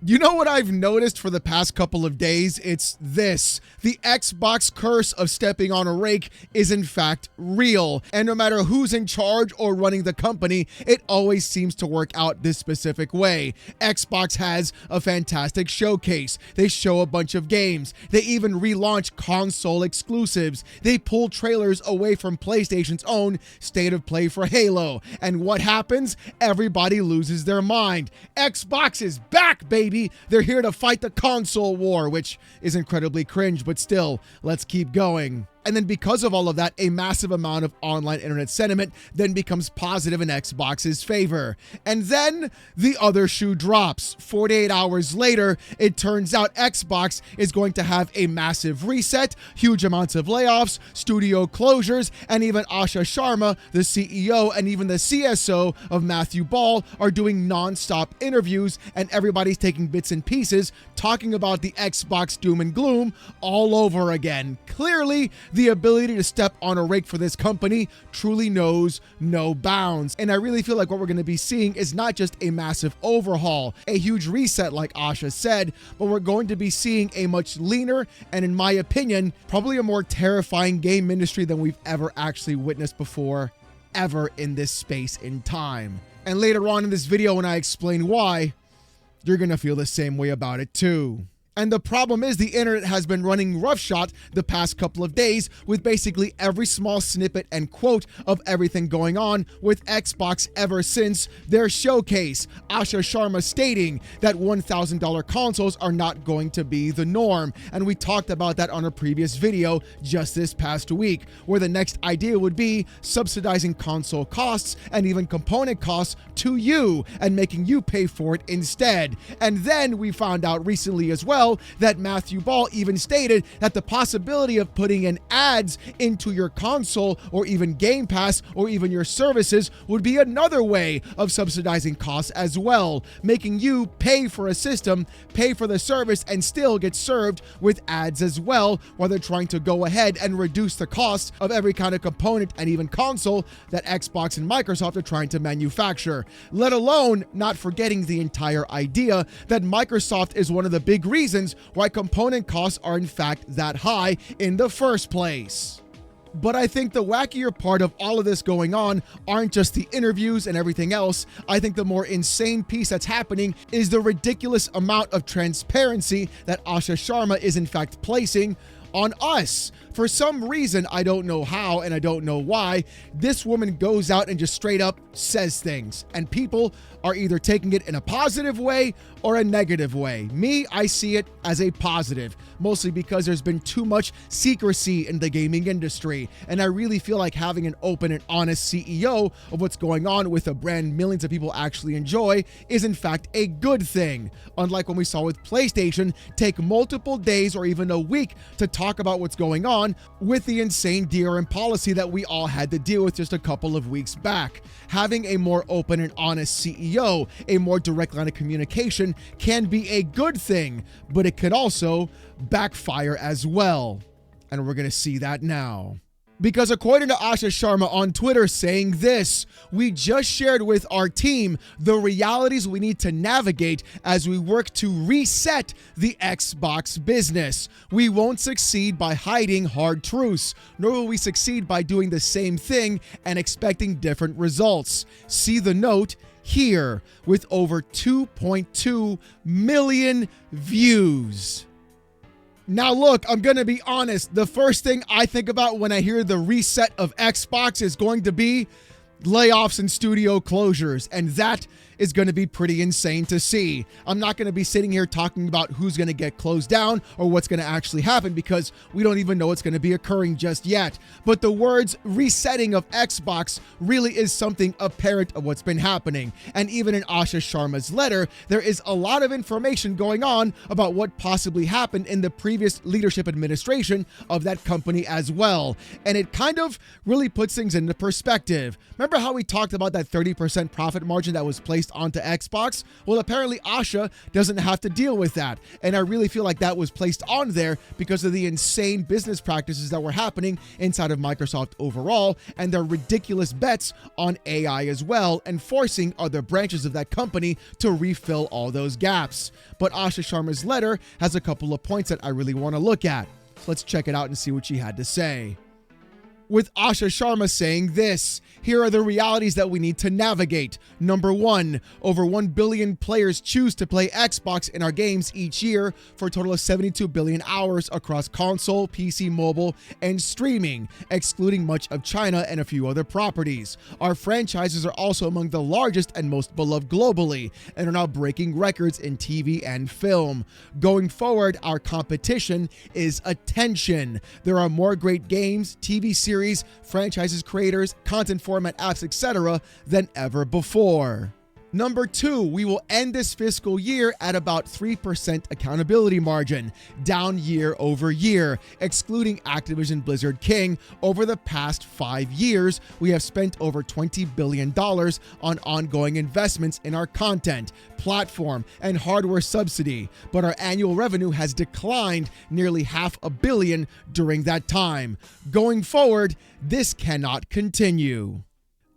You know what I've noticed for the past couple of days? It's this. The Xbox curse of stepping on a rake is in fact real. And no matter who's in charge or running the company, it always seems to work out this specific way. Xbox has a fantastic showcase. They show a bunch of games. They even relaunch console exclusives. They pull trailers away from PlayStation's own State of Play for Halo. And what happens? Everybody loses their mind. Xbox is back, baby! They're here to fight the console war, which is incredibly cringe, but still, let's keep going. And then because of all of that, a massive amount of online internet sentiment then becomes positive in Xbox's favor. And then the other shoe drops. 48 hours later, it turns out Xbox is going to have a massive reset, huge amounts of layoffs, studio closures, and even Asha Sharma, the CEO, and even the CSO of Matthew Ball are doing non-stop interviews, and everybody's taking bits and pieces, talking about the Xbox doom and gloom all over again. Clearly, the ability to step on a rake for this company truly knows no bounds. And I really feel like what we're going to be seeing is not just a massive overhaul, a huge reset like Asha said, but we're going to be seeing a much leaner and, in my opinion, probably a more terrifying game industry than we've ever actually witnessed before, ever in this space in time. And later on in this video, when I explain why, you're going to feel the same way about it too. And the problem is the internet has been running roughshod the past couple of days with basically every small snippet and quote of everything going on with Xbox ever since their showcase. Asha Sharma stating that $1,000 consoles are not going to be the norm. And we talked about that on a previous video just this past week, where the next idea would be subsidizing console costs and even component costs to you and making you pay for it instead. And then we found out recently as well that Matthew Ball even stated that the possibility of putting in ads into your console or even Game Pass or even your services would be another way of subsidizing costs as well, making you pay for a system, pay for the service, and still get served with ads as well, while they're trying to go ahead and reduce the cost of every kind of component and even console that Xbox and Microsoft are trying to manufacture, let alone not forgetting the entire idea that Microsoft is one of the big reasons why component costs are in fact that high in the first place. But I think the wackier part of all of this going on aren't just the interviews and everything else. I think the more insane piece that's happening is the ridiculous amount of transparency that Asha Sharma is in fact placing on us. For some reason, I don't know how and I don't know why, this woman goes out and just straight up says things, and people are either taking it in a positive way or a negative way. Me, I see it as a positive, mostly because there's been too much secrecy in the gaming industry, and I really feel like having an open and honest CEO of what's going on with a brand millions of people actually enjoy is in fact a good thing. Unlike when we saw with PlayStation take multiple days or even a week to talk about what's going on with the insane DRM policy that we all had to deal with just a couple of weeks back. Having a more open and honest CEO, a more direct line of communication can be a good thing, but it could also backfire as well. And we're going to see that now. Because according to Asha Sharma on Twitter saying this, we just shared with our team the realities we need to navigate as we work to reset the Xbox business. We won't succeed by hiding hard truths, nor will we succeed by doing the same thing and expecting different results. See the note here with over 2.2 million views. Now look, I'm going to be honest. The first thing I think about when I hear the reset of Xbox is going to be layoffs and studio closures, and that is going to be pretty insane to see. I'm not going to be sitting here talking about who's going to get closed down or what's going to actually happen because we don't even know what's going to be occurring just yet. But the words resetting of Xbox really is something apparent of what's been happening. And even in Asha Sharma's letter, there is a lot of information going on about what possibly happened in the previous leadership administration of that company as well. And it kind of really puts things into perspective. Remember how we talked about that 30% profit margin that was placed placed onto Xbox. Well, apparently Asha doesn't have to deal with that. And I really feel like that was placed on there because of the insane business practices that were happening inside of Microsoft overall and their ridiculous bets on AI as well, and forcing other branches of that company to refill all those gaps. But Asha Sharma's letter has a couple of points that I really want to look at. Let's check it out and see what she had to say. With Asha Sharma saying this, here are the realities that we need to navigate. Number 1, over 1 billion players choose to play Xbox in our games each year for a total of 72 billion hours across console, PC, mobile, and streaming, excluding much of China and a few other properties. Our franchises are also among the largest and most beloved globally, and are now breaking records in TV and film. Going forward, our competition is attention. There are more great games, TV series, franchises, creators, content format apps, etc. than ever before. Number 2, we will end this fiscal year at about 3% accountability margin, down year over year, excluding Activision Blizzard King. Over the past 5 years, we have spent over $20 billion on ongoing investments in our content, platform, and hardware subsidy, but our annual revenue has declined nearly $500 million during that time. Going forward, this cannot continue.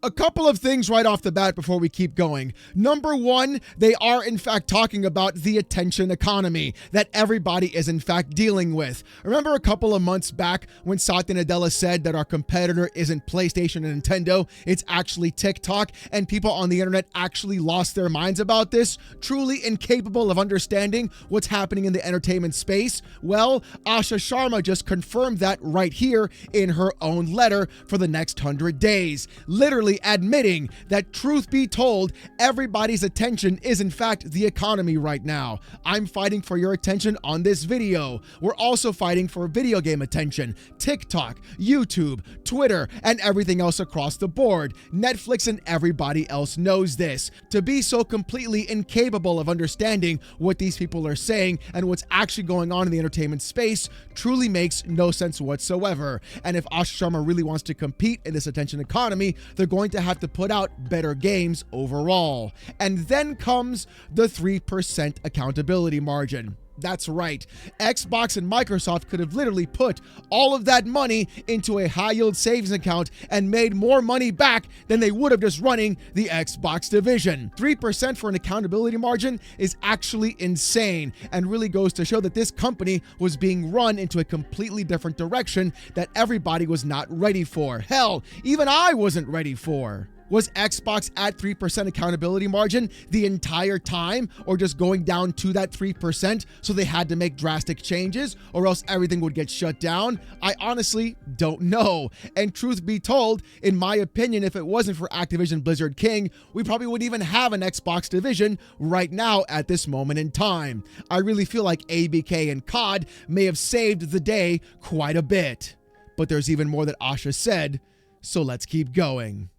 A couple of things right off the bat before we keep going. Number 1, they are in fact talking about the attention economy that everybody is in fact dealing with. Remember a couple of months back when Satya Nadella said that our competitor isn't PlayStation and Nintendo, it's actually TikTok, and people on the internet actually lost their minds about this, truly incapable of understanding what's happening in the entertainment space? Well, Asha Sharma just confirmed that right here in her own letter for the next 100 days. Literally admitting that, truth be told, everybody's attention is in fact the economy right now. I'm fighting for your attention on this video. We're also fighting for video game attention, TikTok, YouTube, Twitter, and everything else across the board. Netflix and everybody else knows this. To be so completely incapable of understanding what these people are saying and what's actually going on in the entertainment space truly makes no sense whatsoever. And if Asha Sharma really wants to compete in this attention economy, they're going to have to put out better games overall. And then comes the 3% accountability margin. That's right. Xbox and Microsoft could have literally put all of that money into a high-yield savings account and made more money back than they would have just running the Xbox division. 3% for an accountability margin is actually insane and really goes to show that this company was being run into a completely different direction that everybody was not ready for. Hell, even I wasn't ready for. Was Xbox at 3% accountability margin the entire time, or just going down to that 3% so they had to make drastic changes, or else everything would get shut down? I honestly don't know. And truth be told, in my opinion, if it wasn't for Activision Blizzard King, we probably wouldn't even have an Xbox division right now at this moment in time. I really feel like ABK and COD may have saved the day quite a bit. But there's even more that Asha said, so let's keep going.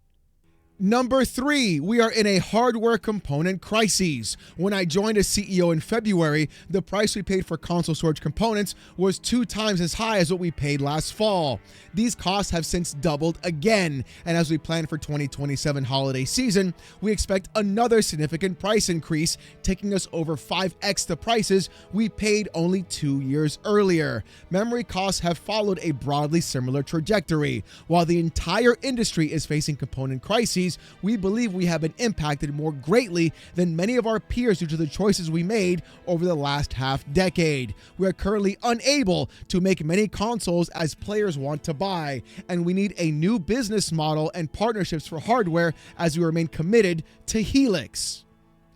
Number 3, we are in a hardware component crisis. When I joined as CEO in February, the price we paid for console storage components was 2 times as high as what we paid last fall. These costs have since doubled again, and as we plan for 2027 holiday season, we expect another significant price increase, taking us over 5x the prices we paid only 2 years earlier. Memory costs have followed a broadly similar trajectory. While the entire industry is facing component crises, we believe we have been impacted more greatly than many of our peers due to the choices we made over the last half decade. We are currently unable to make many consoles as players want to buy, and we need a new business model and partnerships for hardware as we remain committed to Helix.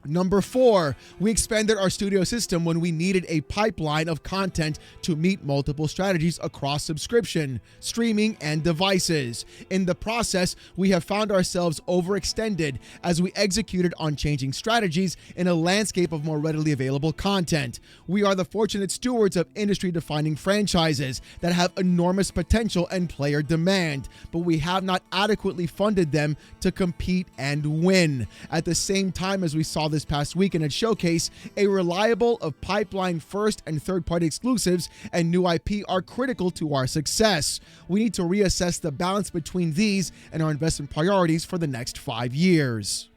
Number 4, we expanded our studio system when we needed a pipeline of content to meet multiple strategies across subscription, streaming, and devices. In the process, we have found ourselves overextended as we executed on changing strategies in a landscape of more readily available content. We are the fortunate stewards of industry-defining franchises that have enormous potential and player demand, but we have not adequately funded them to compete and win. At the same time, as we saw this past weekend at Showcase, a reliable of pipeline first and third-party exclusives and new IP are critical to our success. We need to reassess the balance between these and our investment priorities for the next 5 years.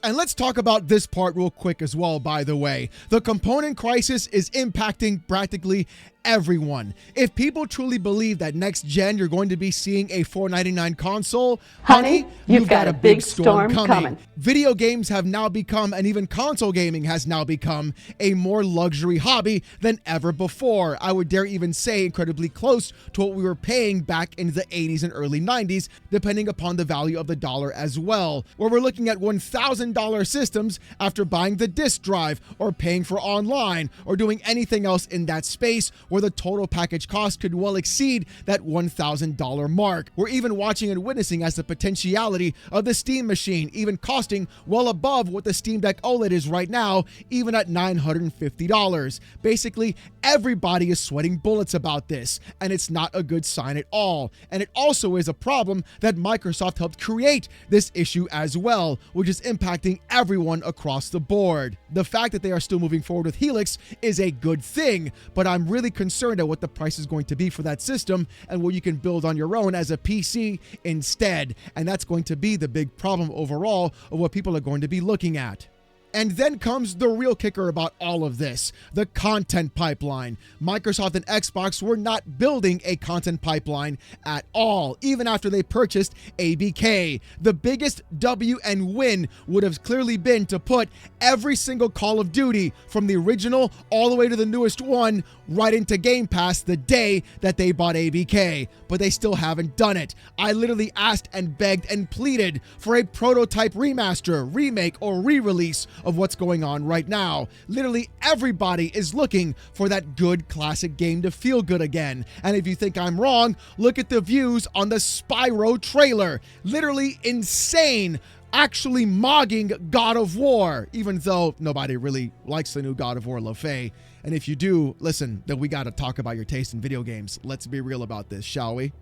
And let's talk about this part real quick as well, by the way. The component crisis is impacting practically everyone. If people truly believe that next gen you're going to be seeing a $499 console, honey, you've got a big storm coming. Video games have now become, and even console gaming has now become, a more luxury hobby than ever before. I would dare even say incredibly close to what we were paying back in the 80s and early 90s, depending upon the value of the dollar as well, where we're looking at $1,000 systems after buying the disk drive or paying for online or doing anything else in that space, where the total package cost could well exceed that $1,000 mark. We're even watching and witnessing as the potentiality of the Steam machine even costing well above what the Steam Deck OLED is right now, even at $950. Basically, everybody is sweating bullets about this, and it's not a good sign at all. And it also is a problem that Microsoft helped create this issue as well, which is impacting everyone across the board. The fact that they are still moving forward with Helix is a good thing, but I'm really concerned at what the price is going to be for that system and what you can build on your own as a PC instead. And that's going to be the big problem overall of what people are going to be looking at. And then comes the real kicker about all of this, the content pipeline. Microsoft and Xbox were not building a content pipeline at all, even after they purchased ABK. The biggest W and win would have clearly been to put every single Call of Duty, from the original all the way to the newest one, right into Game Pass the day that they bought ABK, but they still haven't done it. I literally asked and begged and pleaded for a prototype remaster, remake, or re-release of what's going on right now. Literally everybody is looking for that good classic game to feel good again. And if you think I'm wrong, look at the views on the Spyro trailer. Literally insane. Actually mogging God of War, even though nobody really likes the new God of War Le Fay. And if you do, listen, then we got to talk about your taste in video games. Let's be real about this, shall we?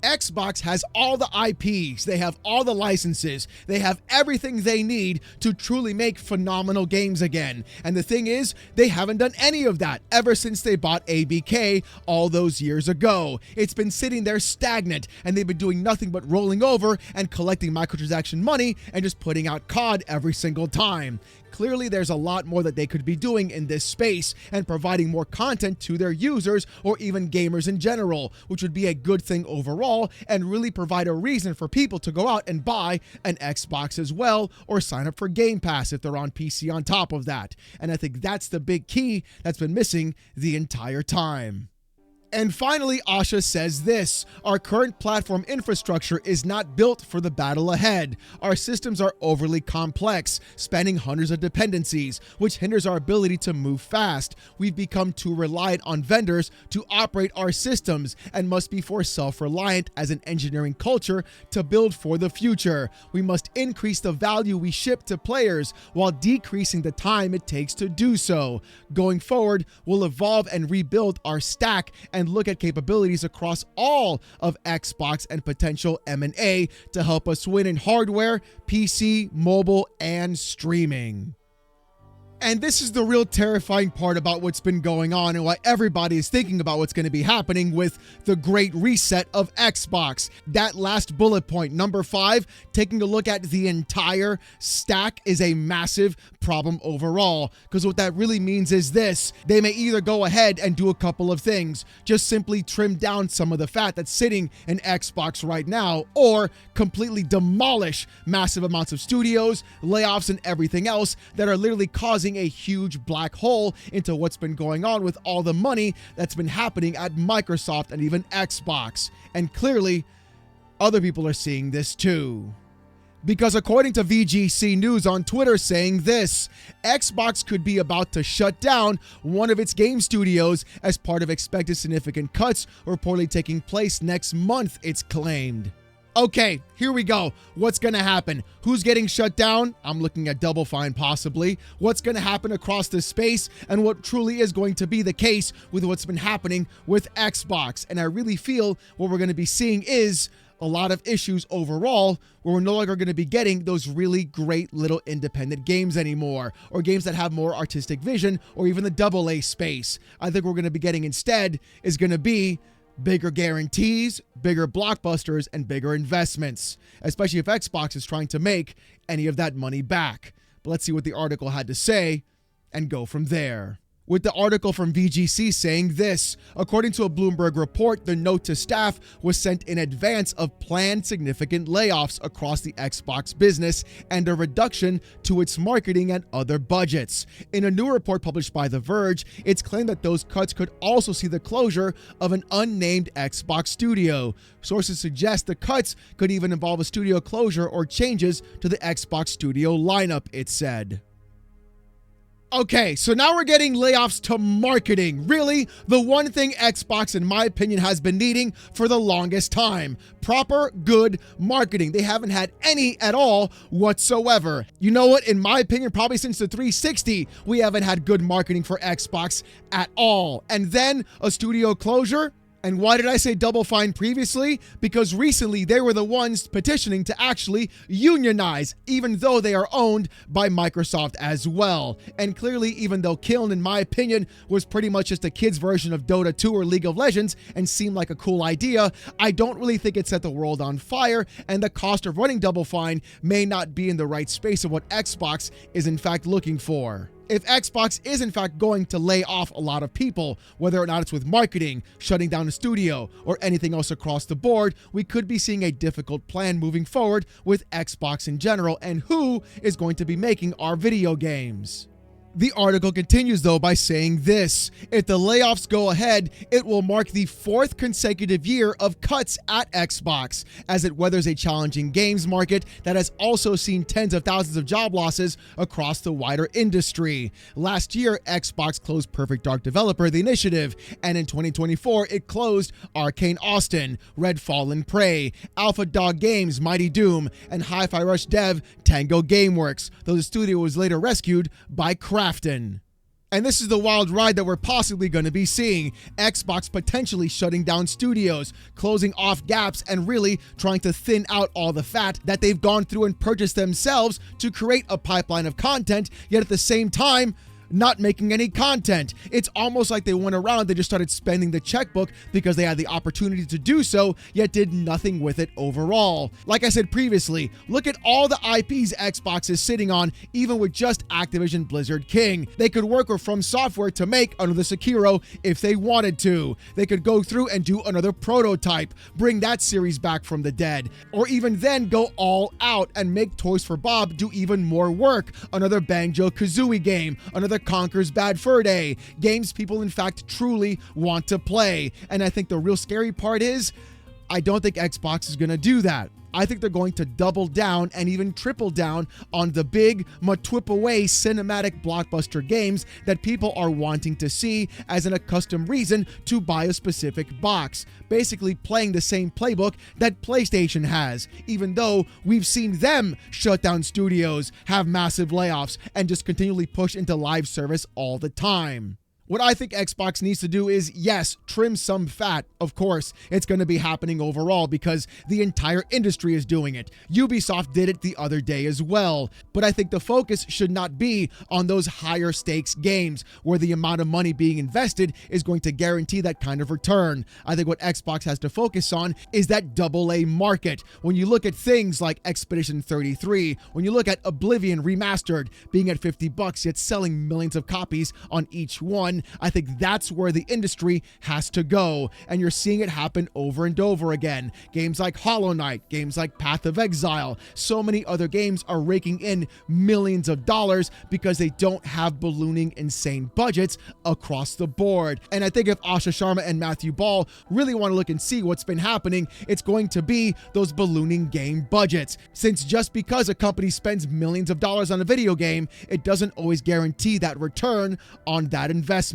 Xbox has all the IPs, they have all the licenses, they have everything they need to truly make phenomenal games again. And the thing is, they haven't done any of that ever since they bought ABK all those years ago. It's been sitting there stagnant, and they've been doing nothing but rolling over and collecting microtransaction money and just putting out COD every single time. Clearly, there's a lot more that they could be doing in this space and providing more content to their users or even gamers in general, which would be a good thing overall and really provide a reason for people to go out and buy an Xbox as well, or sign up for Game Pass if they're on PC on top of that. And I think that's the big key that's been missing the entire time. And finally, Asha says this: our current platform infrastructure is not built for the battle ahead. Our systems are overly complex, spanning hundreds of dependencies, which hinders our ability to move fast. We've become too reliant on vendors to operate our systems and must be more self-reliant as an engineering culture to build for the future. We must increase the value we ship to players while decreasing the time it takes to do so. Going forward, we'll evolve and rebuild our stack and look at capabilities across all of Xbox and potential M&A to help us win in hardware, PC, mobile, and streaming. And this is the real terrifying part about what's been going on and why everybody is thinking about what's going to be happening with the great reset of Xbox. That last bullet point, number 5, taking a look at the entire stack, is a massive problem overall. Because what that really means is this: they may either go ahead and do a couple of things, just simply trim down some of the fat that's sitting in Xbox right now, or completely demolish massive amounts of studios, layoffs, and everything else that are literally causing a huge black hole into what's been going on with all the money that's been happening at Microsoft and even Xbox. And clearly, other people are seeing this too. Because according to VGC News on Twitter saying this, Xbox could be about to shut down one of its game studios as part of expected significant cuts reportedly taking place next month, it's claimed. Okay, here we go. What's going to happen? Who's getting shut down? I'm looking at Double Fine possibly. What's going to happen across this space, and what truly is going to be the case with what's been happening with Xbox. And I really feel what we're going to be seeing is a lot of issues overall, where we're no longer going to be getting those really great little independent games anymore, or games that have more artistic vision, or even the AA space. I think we're going to be getting instead is going to be bigger guarantees, bigger blockbusters, and bigger investments, especially if Xbox is trying to make any of that money back. But let's see what the article had to say and go from there. With the article from VGC saying this: according to a Bloomberg report, the note to staff was sent in advance of planned significant layoffs across the Xbox business and a reduction to its marketing and other budgets. In a new report published by The Verge, it's claimed that those cuts could also see the closure of an unnamed Xbox studio. Sources suggest the cuts could even involve a studio closure or changes to the Xbox studio lineup, it said. Okay, so now we're getting layoffs to marketing. Really, the one thing Xbox, in my opinion, has been needing for the longest time. Proper, good marketing. They haven't had any at all whatsoever. You know what? In my opinion, probably since the 360, we haven't had good marketing for Xbox at all. And then a studio closure? And why did I say Double Fine previously? Because recently they were the ones petitioning to actually unionize, even though they are owned by Microsoft as well. And clearly, even though Kiln, in my opinion, was pretty much just a kid's version of Dota 2 or League of Legends and seemed like a cool idea, I don't really think it set the world on fire, and the cost of running Double Fine may not be in the right space of what Xbox is in fact looking for. If Xbox is in fact going to lay off a lot of people, whether or not it's with marketing, shutting down a studio, or anything else across the board, we could be seeing a difficult plan moving forward with Xbox in general and who is going to be making our video games. The article continues, though, by saying this: if the layoffs go ahead, it will mark the 4th consecutive year of cuts at Xbox, as it weathers a challenging games market that has also seen tens of thousands of job losses across the wider industry. Last year, Xbox closed Perfect Dark Developer, The Initiative, and in 2024, it closed Arcane Austin, Redfall and Prey, Alpha Dog Games, Mighty Doom, and Hi-Fi Rush dev Tango Gameworks, though the studio was later rescued by Crafton. And this is the wild ride that we're possibly going to be seeing. Xbox potentially shutting down studios, closing off gaps, and really trying to thin out all the fat that they've gone through and purchased themselves to create a pipeline of content, yet at the same time, not making any content. It's almost like they went around, they just started spending the checkbook because they had the opportunity to do so, yet did nothing with it overall. Like I said previously, look at all the IPs Xbox is sitting on, even with just Activision Blizzard King. They could work with From Software to make another Sekiro if they wanted to. They could go through and do another prototype, bring that series back from the dead, or even then go all out and make Toys for Bob do even more work. Another Banjo-Kazooie game, another Conker's Bad Fur Day, games people in fact truly want to play. And I think the real scary part is, I don't think Xbox is going to do that. I think they're going to double down and even triple down on the big, matwip-away cinematic blockbuster games that people are wanting to see as an accustomed reason to buy a specific box. Basically playing the same playbook that PlayStation has, even though we've seen them shut down studios, have massive layoffs, and just continually push into live service all the time. What I think Xbox needs to do is, yes, trim some fat. Of course, it's going to be happening overall because the entire industry is doing it. Ubisoft did it the other day as well. But I think the focus should not be on those higher stakes games where the amount of money being invested is going to guarantee that kind of return. I think what Xbox has to focus on is that AA market. When you look at things like Expedition 33, when you look at Oblivion Remastered being at $50 yet selling millions of copies on each one, I think that's where the industry has to go, and you're seeing it happen over and over again. Games like Hollow Knight, games like Path of Exile, so many other games are raking in millions of dollars because they don't have ballooning insane budgets across the board. And I think if Asha Sharma and Matthew Ball really want to look and see what's been happening, it's going to be those ballooning game budgets. Since just because a company spends millions of dollars on a video game, it doesn't always guarantee that return on that investment.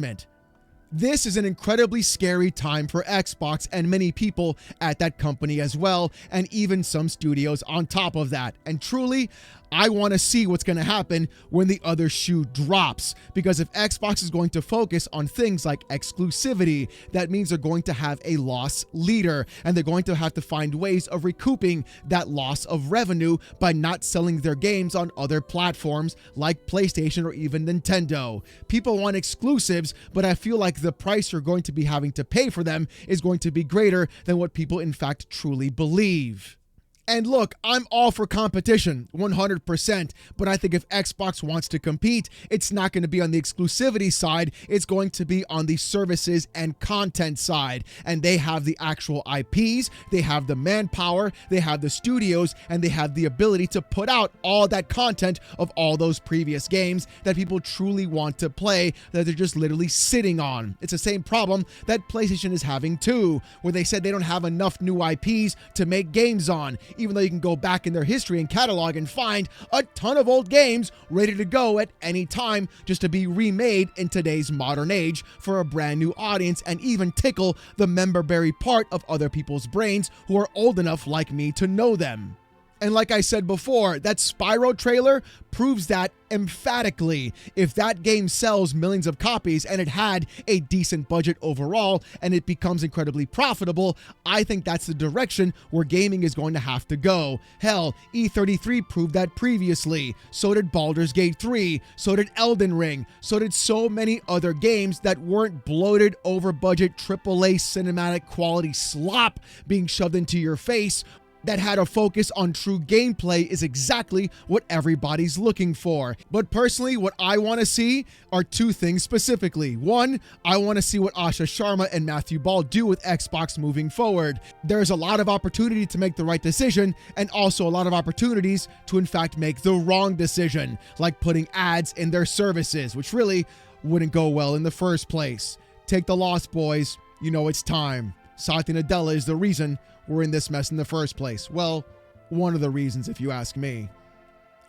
This is an incredibly scary time for Xbox and many people at that company as well, and even some studios on top of that. And truly, I want to see what's going to happen when the other shoe drops, because if Xbox is going to focus on things like exclusivity, that means they're going to have a loss leader, and they're going to have to find ways of recouping that loss of revenue by not selling their games on other platforms like PlayStation or even Nintendo. People want exclusives, but I feel like the price you're going to be having to pay for them is going to be greater than what people in fact truly believe. And look, I'm all for competition, 100%, but I think if Xbox wants to compete, it's not going to be on the exclusivity side, it's going to be on the services and content side. And they have the actual IPs, they have the manpower, they have the studios, and they have the ability to put out all that content of all those previous games that people truly want to play, that they're just literally sitting on. It's the same problem that PlayStation is having too, where they said they don't have enough new IPs to make games on, even though you can go back in their history and catalog and find a ton of old games ready to go at any time just to be remade in today's modern age for a brand new audience and even tickle the member-berry part of other people's brains who are old enough like me to know them. And like I said before, that Spyro trailer proves that emphatically. If that game sells millions of copies and it had a decent budget overall and it becomes incredibly profitable, I think that's the direction where gaming is going to have to go. Hell, E33 proved that previously. So did Baldur's Gate 3. So did Elden Ring. So did so many other games that weren't bloated, over-budget, AAA cinematic quality slop being shoved into your face, that had a focus on true gameplay is exactly what everybody's looking for. But personally, what I want to see are two things specifically. One, I want to see what Asha Sharma and Matthew Ball do with Xbox moving forward. There's a lot of opportunity to make the right decision and also a lot of opportunities to in fact make the wrong decision, like putting ads in their services, which really wouldn't go well in the first place. Take the loss, boys. You know it's time. Satya Nadella is the reason we're in this mess in the first place. Well, one of the reasons, if you ask me.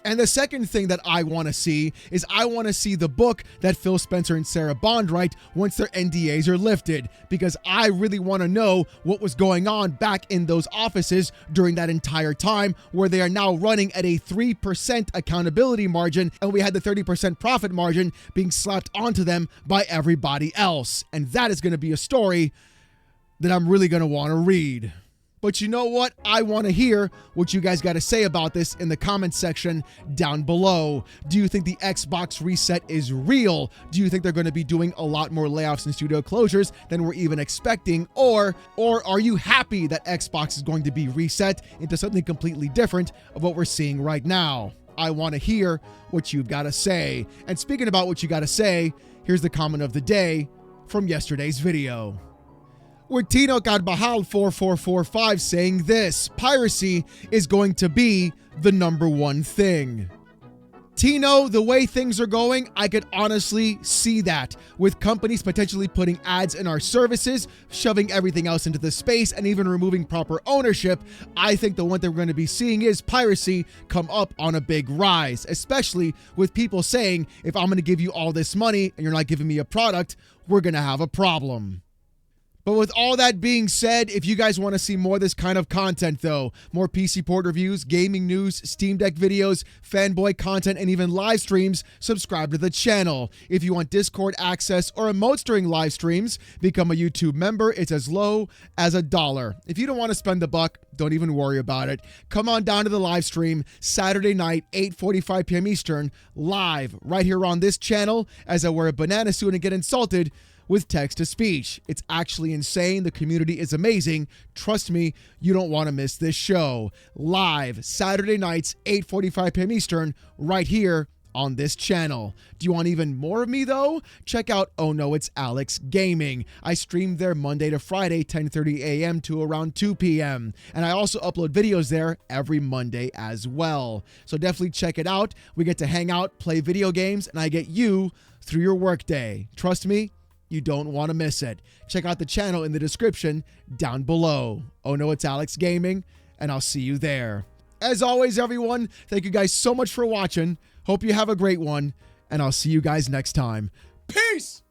And the second thing that I want to see is I want to see the book that Phil Spencer and Sarah Bond write once their NDAs are lifted, because I really want to know what was going on back in those offices during that entire time, where they are now running at a 3% accountability margin, and we had the 30% profit margin being slapped onto them by everybody else. And that is going to be a story that I'm really going to want to read. But you know what? I want to hear what you guys got to say about this in the comments section down below. Do you think the Xbox reset is real? Do you think they're going to be doing a lot more layoffs and studio closures than we're even expecting? Or are you happy that Xbox is going to be reset into something completely different of what we're seeing right now? I want to hear what you've got to say. And speaking about what you got to say, here's the comment of the day from yesterday's video, with Tino Carvajal 4445 saying this: piracy is going to be the #1 thing. Tino, the way things are going, I could honestly see that, with companies potentially putting ads in our services, shoving everything else into the space, and even removing proper ownership. I think the one thing we're going to be seeing is piracy come up on a big rise, especially with people saying, if I'm going to give you all this money and you're not giving me a product, we're going to have a problem. But with all that being said, if you guys want to see more of this kind of content though, more PC port reviews, gaming news, Steam Deck videos, fanboy content, and even live streams, subscribe to the channel. If you want Discord access or emotes during live streams, become a YouTube member. It's as low as $1. If you don't want to spend the buck, don't even worry about it. Come on down to the live stream Saturday night, 8:45 p.m. Eastern, live right here on this channel as I wear a banana suit and get insulted with text-to-speech. It's actually insane. The community is amazing. Trust me, you don't want to miss this show. Live Saturday nights, 8:45 p.m. Eastern, right here on this channel. Do you want even more of me though? Check out Oh No It's Alex Gaming. I stream there Monday to Friday, 10:30 a.m. to around 2 p.m. And I also upload videos there every Monday as well. So definitely check it out. We get to hang out, play video games, and I get you through your workday. Trust me, you don't want to miss it. Check out the channel in the description down below. Oh No It's Alex Gaming, and I'll see you there. As always, everyone, thank you guys so much for watching. Hope you have a great one, and I'll see you guys next time. Peace!